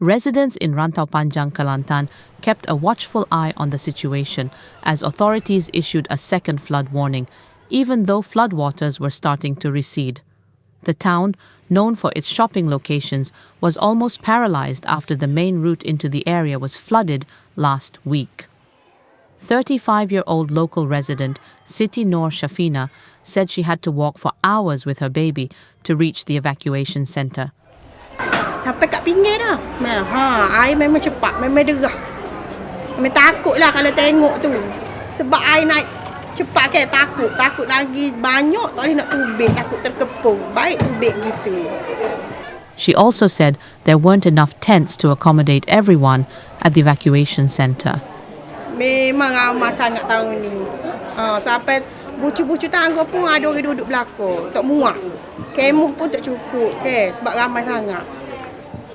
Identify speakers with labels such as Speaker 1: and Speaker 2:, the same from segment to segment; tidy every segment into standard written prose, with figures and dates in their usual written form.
Speaker 1: Residents in Rantau Panjang, Kelantan kept a watchful eye on the situation as authorities issued a second flood warning, even though floodwaters were starting to recede. The town, known for its shopping locations, was almost paralyzed after the main route into the area was flooded last week. 35-year-old local resident Siti Noor Shafina said she had to walk for hours with her baby to reach the evacuation center.
Speaker 2: Sampai kat pinggir dah. Air memang cepat, memang derah. Memang takutlah kalau tengok tu. Sebab air naik cepat kan, takut lagi banyak tak boleh nak tubik, takut terkepung. Baik tubik gitu.
Speaker 1: She also said there weren't enough tents to accommodate everyone at the evacuation center.
Speaker 2: Memang ramai sangat tahun ni. Sampai bucu-bucu tangga pun ada orang duduk belakang. Tak muat. Kemah pun tak cukup ke sebab ramai sangat.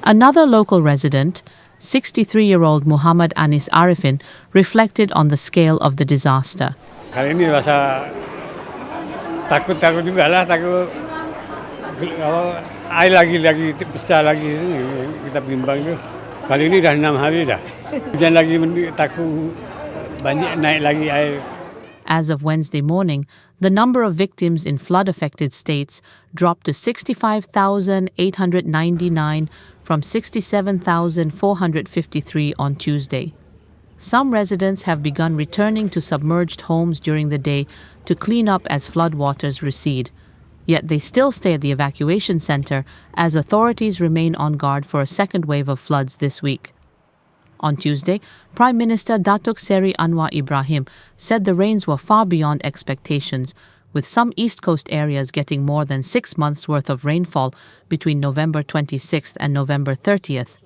Speaker 1: Another local resident, 63-year-old Muhammad Anis Arifin, reflected on the scale of the disaster.
Speaker 3: Kali ini rasa takut juga lah, takut air lagi besar lagi, kita bimbang tu. Kali ini dah 6 hari dah. Hujan lagi, takut banyak naik lagi air.
Speaker 1: As of Wednesday morning, the number of victims in flood-affected states dropped to 65,899 from 67,453 on Tuesday. Some residents have begun returning to submerged homes during the day to clean up as floodwaters recede. Yet they still stay at the evacuation center as authorities remain on guard for a second wave of floods this week. On Tuesday, Prime Minister Datuk Seri Anwar Ibrahim said the rains were far beyond expectations, with some East Coast areas getting more than 6 months' worth of rainfall between November 26th and November 30th.